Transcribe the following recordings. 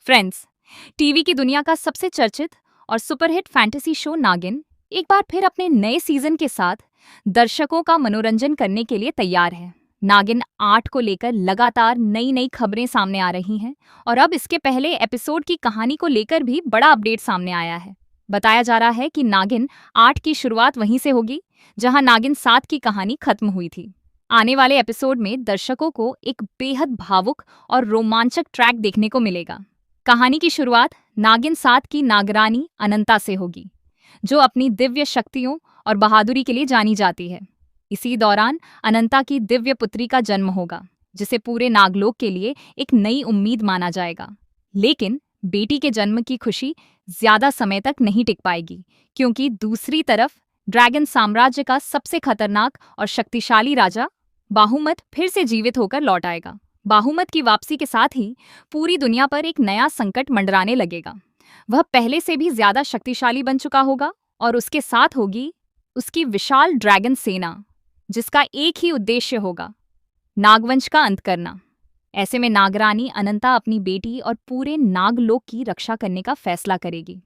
Friends, TV की दुनिया का सबसे चर्चित और सुपरहिट फैंटेसी शो नागिन एक बार फिर अपने नए सीजन के साथ दर्शकों का मनोरंजन करने के लिए तैयार है। नागिन 8 को लेकर लगातार नई नई खबरें सामने आ रही हैं और अब इसके पहले एपिसोड की कहानी को लेकर भी बड़ा अपडेट सामने आया है। बताया जा रहा है कि नागिन 8 की शुरुआत वहीं से होगी जहां नागिन 7 की कहानी खत्म हुई थी। आने वाले एपिसोड में दर्शकों को एक बेहद भावुक और रोमांचक ट्रैक देखने को मिलेगा। कहानी की शुरुआत नागिन 7 की नागरानी अनंता से होगी, जो अपनी दिव्य शक्तियों और बहादुरी के लिए जानी जाती है। इसी दौरान अनंता की दिव्य पुत्री का जन्म होगा, जिसे पूरे नागलोक के लिए एक नई उम्मीद माना जाएगा। लेकिन बेटी के जन्म की खुशी ज्यादा समय तक नहीं टिक पाएगी, क्योंकि दूसरी तरफ ड्रैगन साम्राज्य का सबसे खतरनाक और शक्तिशाली राजा बाहुमत फिर से जीवित होकर लौट आएगा। बाहुमत की वापसी के साथ ही पूरी दुनिया पर एक नया संकट मंडराने लगेगा। वह पहले से भी ज्यादा शक्तिशाली बन चुका होगा और उसके साथ होगी उसकी विशाल ड्रैगन सेना, जिसका एक ही उद्देश्य होगा, नागवंश का अंत करना। ऐसे में नागरानी अनंता अपनी बेटी और पूरे नागलोक की रक्षा करने का फैसला करेगी।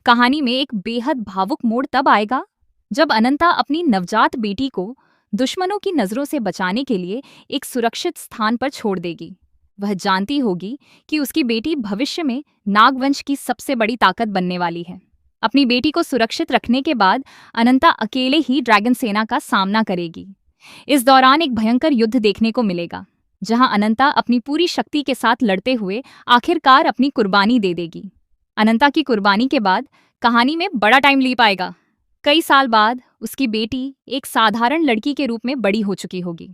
कहानी में एक बेहद भावुक मोड़ तब आएगा जब अनंता अपनी नवजात बेटी को दुश्मनों की नजरों से बचाने के लिए एक सुरक्षित स्थान पर छोड़ देगी। वह जानती होगी कि उसकी बेटी भविष्य में नागवंश की सबसे बड़ी ताकत बनने वाली है। अपनी बेटी को सुरक्षित रखने के बाद अनंता अकेले ही ड्रैगन सेना का सामना करेगी। इस दौरान एक भयंकर युद्ध देखने को मिलेगा, जहां अनंता अपनी पूरी शक्ति के साथ लड़ते हुए आखिरकार अपनी कुर्बानी दे देगी। अनंता की कुर्बानी के बाद कहानी में बड़ा टाइम लीप आएगा। कई साल बाद उसकी बेटी एक साधारण लड़की के रूप में बड़ी हो चुकी होगी।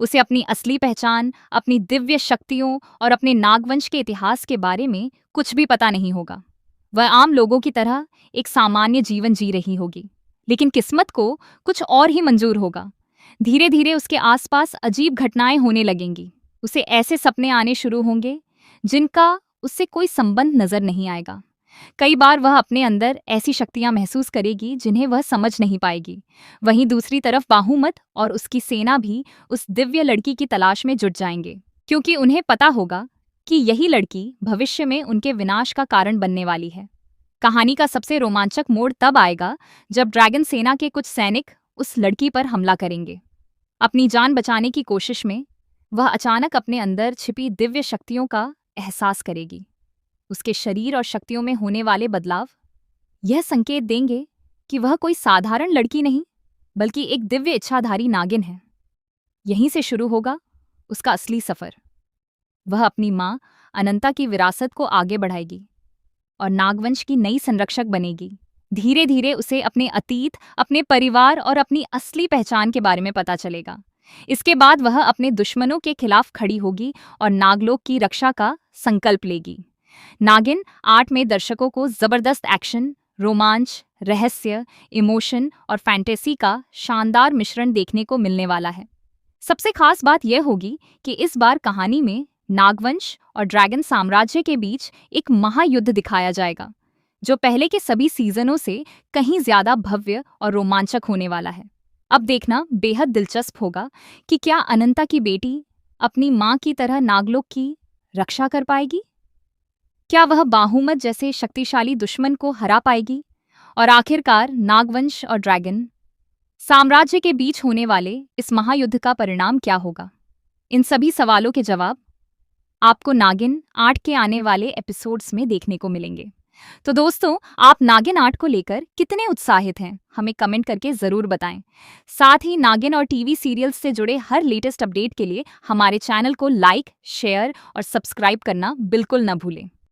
उसे अपनी असली पहचान, अपनी दिव्य शक्तियों और अपने नागवंश के इतिहास के बारे में कुछ भी पता नहीं होगा। वह आम लोगों की तरह एक सामान्य जीवन जी रही होगी, लेकिन किस्मत को कुछ और ही मंजूर होगा। धीरे धीरे उसके आसपास अजीब घटनाएं होने लगेंगी। उसे ऐसे सपने आने शुरू होंगे जिनका उससे कोई संबंध नजर नहीं आएगा। कई बार वह अपने अंदर ऐसी शक्तियां महसूस करेगी जिन्हें वह समझ नहीं पाएगी। वहीं दूसरी तरफ बाहुमत और उसकी सेना भी उस दिव्य लड़की की तलाश में जुट जाएंगे, क्योंकि उन्हें पता होगा कि यही लड़की भविष्य में उनके विनाश का कारण बनने वाली है। कहानी का सबसे रोमांचक मोड़ तब आएगा जब ड्रैगन सेना के कुछ सैनिक उस लड़की पर हमला करेंगे। अपनी जान बचाने की कोशिश में वह अचानक अपने अंदर छिपी दिव्य शक्तियों का एहसास करेगी। उसके शरीर और शक्तियों में होने वाले बदलाव यह संकेत देंगे कि वह कोई साधारण लड़की नहीं, बल्कि एक दिव्य इच्छाधारी नागिन है। यहीं से शुरू होगा उसका असली सफर। वह अपनी मां अनंता की विरासत को आगे बढ़ाएगी और नागवंश की नई संरक्षक बनेगी। धीरे धीरे उसे अपने अतीत, अपने परिवार और अपनी असली पहचान के बारे में पता चलेगा। इसके बाद वह अपने दुश्मनों के खिलाफ खड़ी होगी और नागलोक की रक्षा का संकल्प लेगी। नागिन 8 में दर्शकों को जबरदस्त एक्शन, रोमांच, रहस्य, इमोशन और फैंटेसी का शानदार मिश्रण देखने को मिलने वाला है। सबसे खास बात यह होगी कि इस बार कहानी में नागवंश और ड्रैगन साम्राज्य के बीच एक महायुद्ध दिखाया जाएगा, जो पहले के सभी सीजनों से कहीं ज्यादा भव्य और रोमांचक होने वाला है। अब देखना बेहद दिलचस्प होगा कि क्या अनंता की बेटी अपनी मां की तरह नागलोक की रक्षा कर पाएगी? क्या वह बाहुमत जैसे शक्तिशाली दुश्मन को हरा पाएगी? और आखिरकार नागवंश और ड्रैगन साम्राज्य के बीच होने वाले इस महायुद्ध का परिणाम क्या होगा? इन सभी सवालों के जवाब आपको नागिन 8 के आने वाले एपिसोड्स में देखने को मिलेंगे। तो दोस्तों, आप नागिन 8 को लेकर कितने उत्साहित हैं? हमें कमेंट करके जरूर बताएं। साथ ही नागिन और टीवी सीरियल्स से जुड़े हर लेटेस्ट अपडेट के लिए हमारे चैनल को लाइक, शेयर और सब्सक्राइब करना बिल्कुल न भूलें।